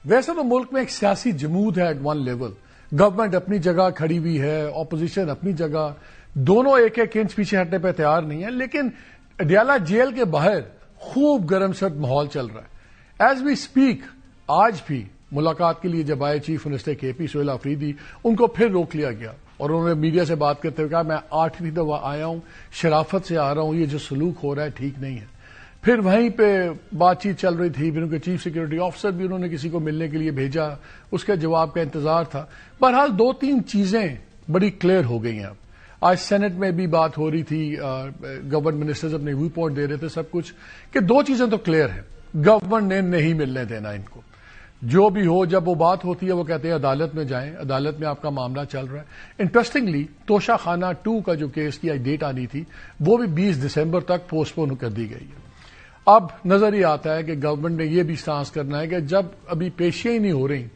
ویسے تو ملک میں ایک سیاسی جمود ہے ایٹ ون لیول. گورنمنٹ اپنی جگہ کھڑی ہوئی ہے, اپوزیشن اپنی جگہ, دونوں ایک ایک انچ پیچھے ہٹنے پہ تیار نہیں ہے. لیکن اڈیالہ جیل کے باہر خوب گرم سرد ماحول چل رہا ہے. ایز وی اسپیک آج بھی ملاقات کے لیے جب آئے چیف منسٹر کے پی سہیل آفریدی, ان کو پھر روک لیا گیا اور انہوں نے میڈیا سے بات کرتے ہوئے کہا میں 8ویں دفعہ آیا ہوں, شرافت سے آ رہا ہوں, یہ جو سلوک ہو رہا ہے ٹھیک نہیں ہے. پھر وہیں پہ بات چیت چل رہی تھی, پھر ان کے چیف سیکورٹی آفیسر بھی انہوں نے کسی کو ملنے کے لیے بھیجا, اس کے جواب کا انتظار تھا. بہرحال 2-3 چیزیں بڑی کلیئر ہو گئی ہیں. آج سینٹ میں بھی بات ہو رہی تھی, گورنمنٹ منسٹرز اپنے ویو پوائنٹ دے رہے تھے سب کچھ, کہ 2 چیزیں تو کلیئر ہیں. گورنمنٹ نے نہیں ملنے دینا ان کو, جو بھی ہو. جب وہ بات ہوتی ہے وہ کہتے ہیں عدالت میں جائیں, عدالت میں آپ کا معاملہ چل رہا ہے. انٹرسٹنگلی توشہ خانہ 2 کا جو کیس کی ڈیٹ آنی تھی وہ بھی 20 دسمبر تک پوسٹ پون کر دی گئی ہے. اب نظر ہی آتا ہے کہ گورنمنٹ نے یہ بھی سٹانس کرنا ہے کہ جب ابھی پیشیاں ہی نہیں ہو رہی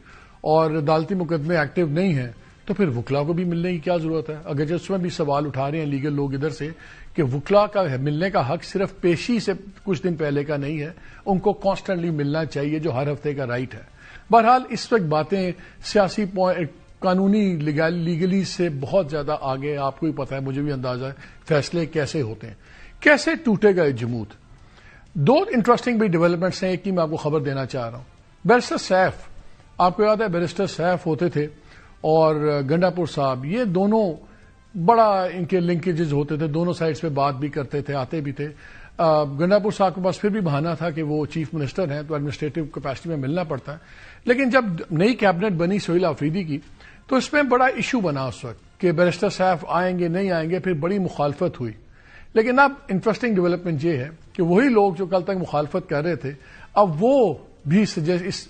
اور عدالتی مقدمے ایکٹیو نہیں ہیں تو پھر وکلا کو بھی ملنے کی کیا ضرورت ہے. اگرچہ اس میں بھی سوال اٹھا رہے ہیں لیگل لوگ ادھر سے کہ وکلا کا ملنے کا حق صرف پیشی سے کچھ دن پہلے کا نہیں ہے, ان کو کانسٹنٹلی ملنا چاہیے جو ہر ہفتے کا رائٹ ہے. بہرحال اس وقت باتیں سیاسی قانونی لیگلی سے بہت زیادہ آگے. آپ کو ہی پتا ہے, مجھے بھی اندازہ ہے فیصلے کیسے ہوتے ہیں, کیسے ٹوٹے گا یہ جمود. 2 انٹرسٹنگ بھی ڈیولپمنٹس ہیں. ایک کی میں آپ کو خبر دینا چاہ رہا ہوں. بیرسٹر سیف, آپ کو یاد ہے بیرسٹر سیف ہوتے تھے اور گنڈاپور صاحب, یہ دونوں بڑا ان کے لنکیجز ہوتے تھے, دونوں سائڈز پہ بات بھی کرتے تھے, آتے بھی تھے. گنڈاپور صاحب کے پاس پھر بھی بہانہ تھا کہ وہ چیف منسٹر ہیں تو ایڈمنسٹریٹو کیپیسٹی میں ملنا پڑتا ہے. لیکن جب نئی کیبنٹ بنی سہیل آفریدی کی تو اس میں بڑا ایشو بنا اس وقت کہ بیرسٹر سیف آئیں گے نہیں آئیں گے, پھر بڑی مخالفت ہوئی. لیکن اب انٹرسٹنگ ڈیولپمنٹ یہ ہے کہ وہی لوگ جو کل تک مخالفت کر رہے تھے اب وہ بھی اس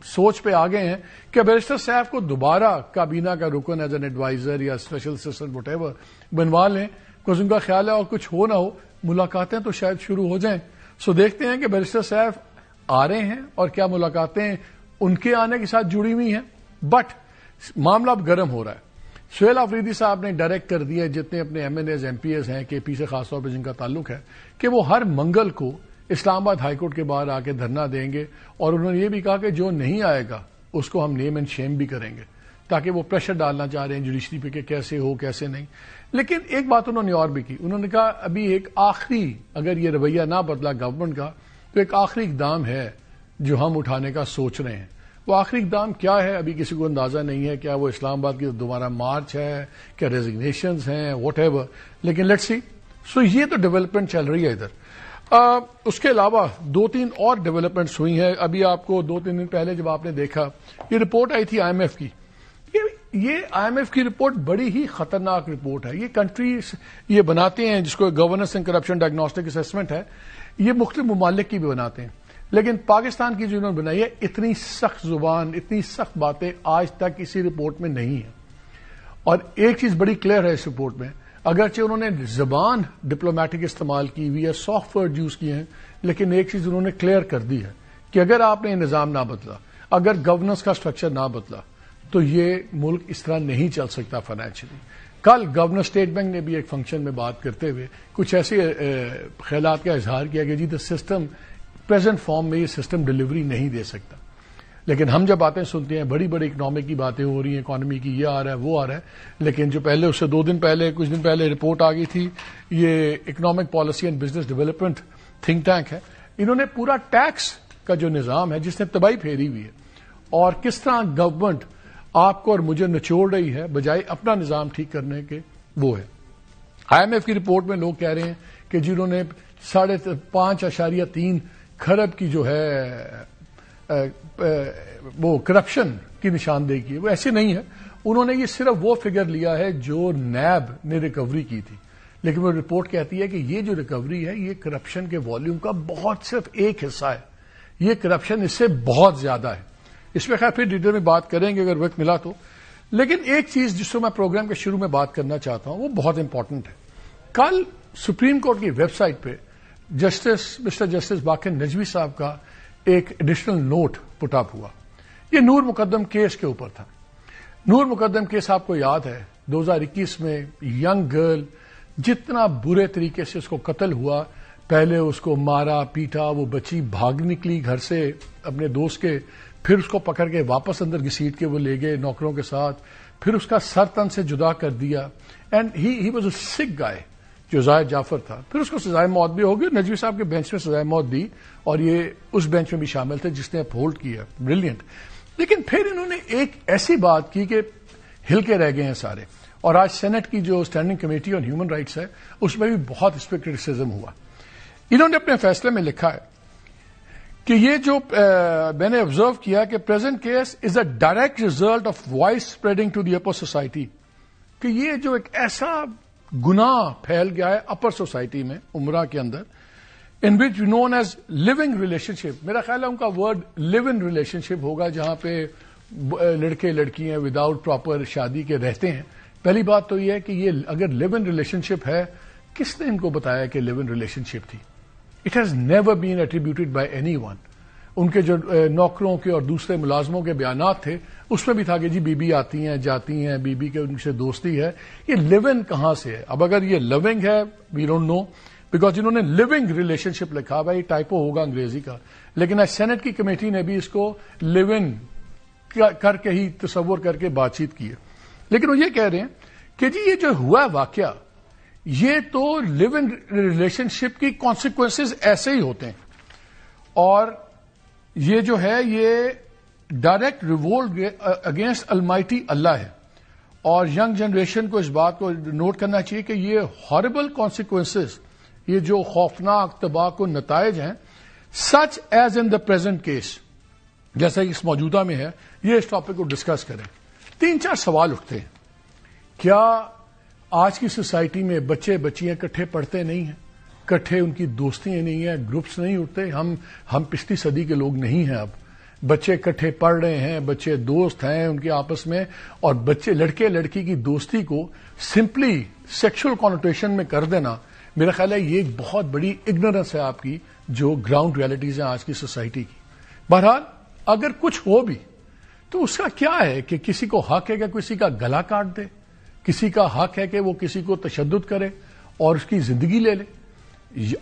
سوچ پہ آ گئے ہیں کہ بیرسٹر سیف کو دوبارہ کابینہ کا رکن ایز این ایڈوائزر یا اسپیشل اسسٹنٹ وٹ ایور بنوا لیں, کچھ ان کا خیال ہے اور کچھ ہو نہ ہو ملاقاتیں تو شاید شروع ہو جائیں. سو دیکھتے ہیں کہ بیرسٹر سیف آ رہے ہیں اور کیا ملاقاتیں ان کے آنے کے ساتھ جڑی ہوئی ہیں. بٹ معاملہ اب گرم ہو رہا ہے. سہیل آفریدی صاحب نے ڈائریکٹ کر دیا جتنے اپنے M N As M P As ہیں کے پی سے خاص طور پہ جن کا تعلق ہے کہ وہ ہر منگل کو اسلام آباد ہائی کورٹ کے باہر آ کے دھرنا دیں گے, اور انہوں نے یہ بھی کہا کہ جو نہیں آئے گا اس کو ہم نیم اینڈ شیم بھی کریں گے, تاکہ وہ پریشر ڈالنا چاہ رہے ہیں جوڈیشری پہ کہ کیسے ہو کیسے نہیں. لیکن ایک بات انہوں نے اور بھی کی, انہوں نے کہا ابھی ایک آخری, اگر یہ رویہ نہ بدلا گورنمنٹ کا تو ایک آخری اقدام ہے جو ہم اٹھانے کا سوچ رہے ہیں. وہ آخری اقدام کیا ہے ابھی کسی کو اندازہ نہیں ہے. کیا وہ اسلام آباد کی دوبارہ مارچ ہے, کیا ریزگنیشنز ہیں, واٹ ایور, لیکن لیٹس سی. سو یہ تو ڈیولپمنٹ چل رہی ہے ادھر. اس کے علاوہ 2-3 اور ڈیولپمنٹس ہوئی ہیں. ابھی آپ کو 2-3 دن پہلے جب آپ نے دیکھا یہ رپورٹ آئی تھی آئی ایم ایف کی, یہ آئی ایم ایف کی رپورٹ بڑی ہی خطرناک رپورٹ ہے. یہ کنٹریز یہ بناتے ہیں جس کو governance and corruption diagnostic assessment ہے, یہ مختلف ممالک کی بھی بناتے ہیں. لیکن پاکستان کی جو انہوں نے بنائی ہے اتنی سخت زبان, اتنی سخت باتیں آج تک کسی رپورٹ میں نہیں ہیں. اور ایک چیز بڑی کلیئر ہے اس رپورٹ میں, اگرچہ انہوں نے زبان ڈپلومیٹک استعمال کی ہوئی ہے, سافٹ ورڈ یوز کیے ہیں, لیکن ایک چیز انہوں نے کلیئر کر دی ہے کہ اگر آپ نے نظام نہ بدلا, اگر گورننس کا سٹرکچر نہ بدلا تو یہ ملک اس طرح نہیں چل سکتا فائنینشلی. کل گورنر اسٹیٹ بینک نے بھی ایک فنکشن میں بات کرتے ہوئے کچھ ایسے خیالات کا اظہار کیا کہ جی دا سسٹم پریزنٹ فارم میں یہ سسٹم ڈلیوری نہیں دے سکتا. لیکن ہم جب باتیں سنتے ہیں بڑی بڑی اکنامک کی باتیں ہو رہی ہیں, اکانومی کی یہ آ رہا ہے وہ آ رہا ہے, لیکن جو پہلے اس سے 2 دن پہلے کچھ دن پہلے رپورٹ آ گئی تھی, یہ economic policy and business development think tank ہے, انہوں نے پورا ٹیکس کا جو نظام ہے جس نے تباہی پھیری ہوئی ہے اور کس طرح گورنمنٹ آپ کو اور مجھے نچوڑ رہی ہے بجائے اپنا نظام ٹھیک کرنے کے, وہ ہے. آئی ایم ایف کی رپورٹ میں لوگ کہہ رہے ہیں کہ جنہوں نے 5.3 کھرب کی جو ہے وہ کرپشن کی نشاندہی کی, وہ ایسے نہیں ہے. انہوں نے یہ صرف وہ فگر لیا ہے جو نیب نے ریکوری کی تھی, لیکن وہ رپورٹ کہتی ہے کہ یہ جو ریکوری ہے یہ کرپشن کے والیوم کا بہت صرف ایک حصہ ہے, یہ کرپشن اس سے بہت زیادہ ہے. اس پہ خیر پھر ڈیٹیل میں بات کریں گے اگر وقت ملا تو. لیکن ایک چیز جس کو میں پروگرام کے شروع میں بات کرنا چاہتا ہوں وہ بہت امپورٹنٹ ہے. کل سپریم کورٹ کی ویب سائٹ پہ مسٹر جسٹس باقر نجوی صاحب کا ایک ایڈیشنل نوٹ پٹ اپ ہوا. یہ نور مقدم کیس کے اوپر تھا. نور مقدم کیس آپ کو یاد ہے 2021 میں ینگ گرل جتنا برے طریقے سے اس کو قتل ہوا, پہلے اس کو مارا پیٹا, وہ بچی بھاگ نکلی گھر سے اپنے دوست کے پھر اس کو پکڑ کے واپس اندر گھسیٹ کے وہ لے گئے نوکروں کے ساتھ، پھر اس کا سر تن سے جدا کر دیا. اینڈ ہی واز اے سک گائے جو زاہد جعفر تھا. پھر اس کو سزائے موت بھی ہوگی، نجوی صاحب کے بینچ میں سزائے موت دی اور یہ اس بینچ میں بھی شامل تھے جس نے اپہولڈ کیا. بریلینٹ. لیکن پھر انہوں نے ایک ایسی بات کی کہ ہل کے رہ گئے ہیں سارے. اور آج سینٹ کی جو standing committee on human rights ہے اس میں بھی بہت اس پہ کرٹیسزم ہوا. انہوں نے اپنے فیصلے میں لکھا ہے کہ یہ جو میں نے آبزرو کیا کہ present case is a direct result of vice spreading to the upper society, کہ یہ جو ایک ایسا گناہ پھیل گیا ہے اپر سوسائٹی میں عمرہ کے اندر، ان وچ نون ایز لیونگ ریلیشن شپ. میرا خیال ہے ان کا ورڈ لیو ان ریلیشن شپ ہوگا، جہاں پہ لڑکے لڑکیاں وداؤٹ پراپر شادی کے رہتے ہیں. پہلی بات تو یہ ہے کہ یہ اگر لیو ان ریلیشن شپ ہے، کس نے ان کو بتایا کہ لیو ان ریلیشن شپ تھی؟ It has never been attributed by anyone. ان کے جو نوکروں کے اور دوسرے ملازموں کے بیانات تھے اس میں بھی تھا کہ جی بی بی آتی ہیں جاتی ہیں، بی بی کے ان سے دوستی ہے. یہ لیو ان کہاں سے ہے؟ اب اگر یہ لونگ ہے وی ڈونٹ نو، بیکاز انہوں نے لیونگ ریلیشن شپ لکھا ہوا، یہ ٹائپو ہوگا انگریزی کا. لیکن آج سینٹ کی کمیٹی نے بھی اس کو لیو ان کر کے ہی تصور کر کے بات چیت کی ہے. لیکن وہ یہ کہہ رہے ہیں کہ جی یہ جو ہوا واقعہ یہ تو لیو ان ریلیشن شپ کی کانسیکوینسز ایسے ہی ہوتے ہیں، اور یہ جو ہے یہ ڈائریکٹ ریوولٹ اگینسٹ المائٹی اللہ ہے. اور ینگ جنریشن کو اس بات کو نوٹ کرنا چاہیے کہ یہ ہاربل کانسیکوینسز، یہ جو خوفناک تباہ نتائج ہیں، such as in the present case, جیسا کہ اس موجودہ میں ہے، یہ اس ٹاپک کو ڈسکس کریں. 3-4 سوال اٹھتے ہیں. کیا آج کی سوسائٹی میں بچے بچیاں کٹھے پڑھتے نہیں ہیں؟ کٹھے ان کی دوستیاں نہیں ہیں، گروپس نہیں اٹھتے؟ ہم پچھلی صدی کے لوگ نہیں ہیں. اب بچے کٹھے پڑھ رہے ہیں، بچے دوست ہیں ان کے آپس میں، اور بچے لڑکے لڑکی کی دوستی کو سمپلی سیکشل کانوٹیشن میں کر دینا، میرا خیال ہے یہ ایک بہت بڑی اگنورنس ہے آپ کی جو گراؤنڈ ریالٹیز ہیں آج کی سوسائٹی کی. بہرحال اگر کچھ ہو بھی تو اس کا کیا ہے کہ کسی کو حق ہے کہ کسی کا گلا کاٹ دے، کسی کا حق ہے کہ وہ کسی کو تشدد کرے اور اس کی زندگی لے لے.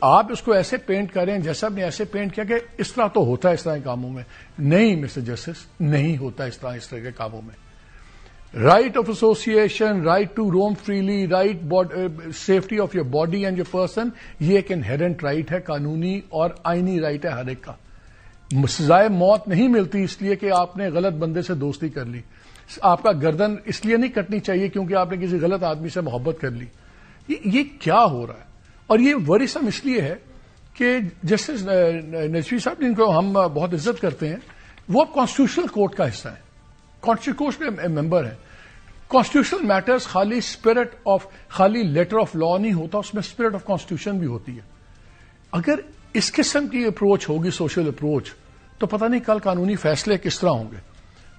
آپ اس کو ایسے پینٹ کریں جیسا نے ایسے پینٹ کیا کہ اس طرح تو ہوتا ہے اس طرح کے کاموں میں. نہیں مسٹر جسٹس، نہیں ہوتا اس طرح کے کاموں میں. Right of association, right to roam freely, right safety of your body and your person, یہ ایک انہیرنٹ رائٹ ہے، قانونی اور آئینی رائٹ ہے ہر ایک کا. سزائے موت نہیں ملتی اس لیے کہ آپ نے غلط بندے سے دوستی کر لی. آپ کا گردن اس لیے نہیں کٹنی چاہیے کیونکہ آپ نے کسی غلط آدمی سے محبت کر لی. یہ کیا ہو رہا ہے؟ اور یہ ورثم اس لیے ہے کہ جسٹس نجوی صاحب جن کو ہم بہت عزت کرتے ہیں، وہ کانسٹیٹیوشنل کورٹ کا حصہ ہیں، کانسٹیٹیوشنل ممبر ہیں. کانسٹیٹیوشنل میٹرز خالی لیٹر آف لا نہیں ہوتا، اس میں اسپرٹ آف کانسٹیٹیوشن بھی ہوتی ہے. اگر اس قسم کی اپروچ ہوگی سوشل اپروچ، تو پتہ نہیں کل قانونی فیصلے کس طرح ہوں گے.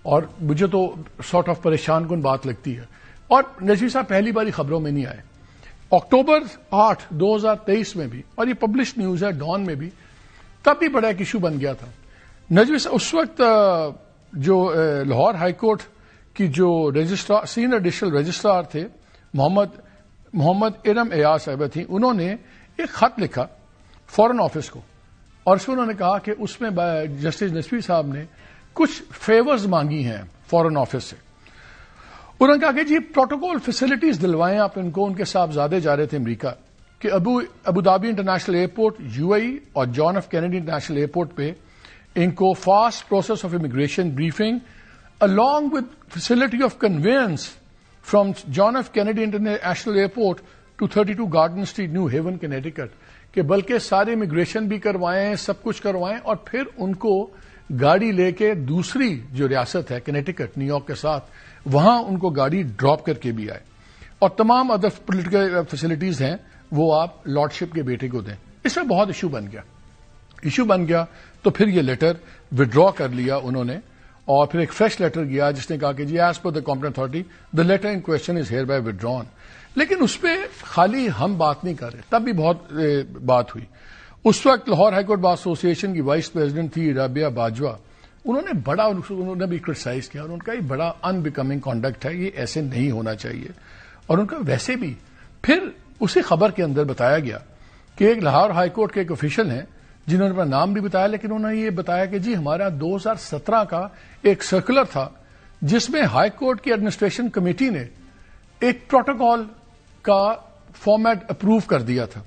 اور مجھے تو سارٹ آف پریشان کن بات لگتی ہے. اور نجوی صاحب پہلی باری خبروں میں نہیں آئے. اکتوبر 8 2023 میں بھی، اور یہ پبلش نیوز ہے ڈان میں بھی، تب بھی بڑا ایک ایشو بن گیا تھا. نجوی صاحب اس وقت جو لاہور ہائی کورٹ کی جو رجسٹرار، سینئر ایڈیشنل رجسٹرار تھے محمد ارم ایاز صاحبہ تھیں، انہوں نے ایک خط لکھا فارن آفس کو، اور اس میں انہوں نے کہا کہ اس میں جسٹس نجوی صاحب نے کچھ فیورز مانگی ہیں فارن آفس سے. انہوں نے کہا کہ جی پروٹوکول فیسلٹیز دلوائیں آپ ان کو. ان کے صاحبزادے جا رہے تھے امریکہ، کہ Abu Dhabi international airport UAE اور John F Kennedy international airport پہ ان کو fast process of immigration briefing along with facility of conveyance from John F. Kennedy International Airport to 32 Garden Street, New Haven, Connecticut، کہ بلکہ سارے immigration بھی کروائیں، سب کچھ کروائیں، اور پھر ان کو گاڑی لے کے دوسری جو ریاست ہے کنیٹیکٹ، نیو یارک کے ساتھ، وہاں ان کو گاڑی ڈراپ کر کے بھی آئے، اور تمام ادر پولیٹیکل فیسلٹیز ہیں وہ آپ لارڈشپ کے بیٹے کو دیں. اس میں بہت ایشو بن گیا تو پھر یہ لیٹر وڈرا کر لیا انہوں نے، اور پھر ایک فریش لیٹر گیا جس نے کہا کہ جی as per the competent authority the letter in question is hereby withdrawn. لیکن اس پہ خالی ہم بات نہیں کر رہے، تب بھی بہت بات ہوئی. اس وقت Lahore high court bar association کی وائس پریزیڈنٹ تھی رابعہ باجوہ. انہوں نے بھی کرٹیسائز کیا، اور ان کا یہ بڑا ان بیکمنگ کانڈکٹ ہے، یہ ایسے نہیں ہونا چاہیے. اور ان کا ویسے بھی پھر اسی خبر کے اندر بتایا گیا کہ ایک لاہور ہائی کورٹ کے ایک آفیشل ہیں جنہوں نے اپنا نام بھی بتایا، لیکن انہوں نے یہ بتایا کہ جی ہمارا 2017 کا ایک سرکولر تھا جس میں ہائی کورٹ کی ایڈمنسٹریشن کمیٹی نے ایک پروٹوکال کا فارمیٹ اپروو کر دیا تھا،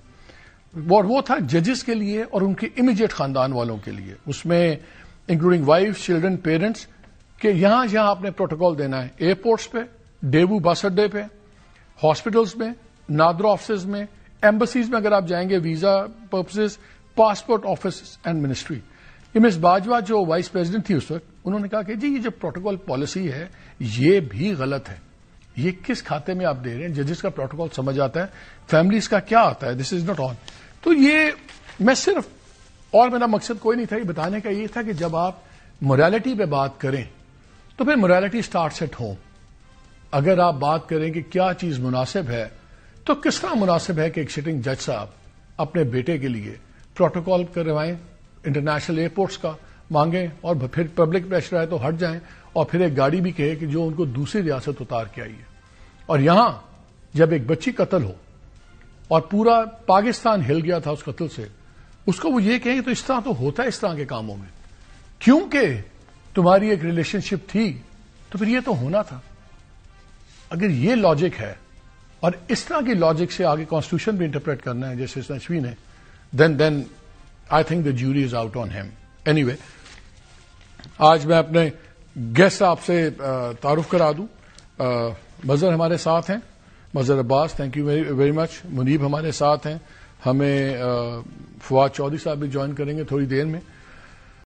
اور وہ تھا ججز کے لیے اور ان کے امیڈیٹ خاندان والوں کے لیے، اس میں انکلوڈنگ وائف، چلڈرن، پیرنٹس، کہ یہاں آپ نے پروٹوکال دینا ہے ایئرپورٹس پہ، ڈیوو بس اڈے پہ، ہاسپٹلس میں، نادرا آفسز میں، ایمبسیز میں اگر آپ جائیں گے visa purposes, passport office and ministry. یہ مس باجوہ جو وائس پریزیڈنٹ تھی اس وقت، انہوں نے کہا کہ جی یہ جو پروٹوکال پالیسی ہے یہ بھی غلط ہے، یہ کس کھاتے میں آپ دے رہے ہیں؟ ججز کا پروٹوکال سمجھ آتا ہے، فیملیز کا کیا آتا ہے، دس از ناٹ آن۔ تو یہ میں صرف، اور میرا مقصد کوئی نہیں تھا، یہ بتانے کا یہ تھا کہ جب آپ موریلٹی پہ بات کریں تو پھر موریلٹی سٹارٹس ایٹ ہوم۔ اگر آپ بات کریں کہ کیا چیز مناسب ہے تو کس طرح مناسب ہے کہ ایک سٹنگ جج صاحب اپنے بیٹے کے لیے پروٹوکال کروائیں، انٹرنیشنل ایئرپورٹس کا مانگیں، اور پھر پبلک پریشر آئے تو ہٹ جائیں، اور پھر ایک گاڑی بھی کہے کہ جو ان کو دوسری ریاست اتار کے آئی ہے۔ اور یہاں جب ایک بچی قتل ہو اور پورا پاکستان ہل گیا تھا اس قتل سے، اس کو وہ یہ کہیں کہ تو اس طرح تو ہوتا ہے اس طرح کے کاموں میں، کیونکہ تمہاری ایک ریلیشن شپ تھی تو پھر یہ تو ہونا تھا۔ اگر یہ لاجک ہے اور اس طرح کی لاجک سے آگے کانسٹیٹیوشن بھی انٹرپریٹ کرنا ہے جیسے نشوی نے، then I think the jury is out on him. Anyway, آج میں اپنے گیسٹ آپ سے تعارف کرا دوں۔ مظہر ہمارے ساتھ ہیں، مظہر عباس، تھینک یو ویری مچ۔ منیب ہمارے ساتھ ہیں، ہمیں فواد چودھری صاحب بھی جوائن کریں گے تھوڑی دیر میں۔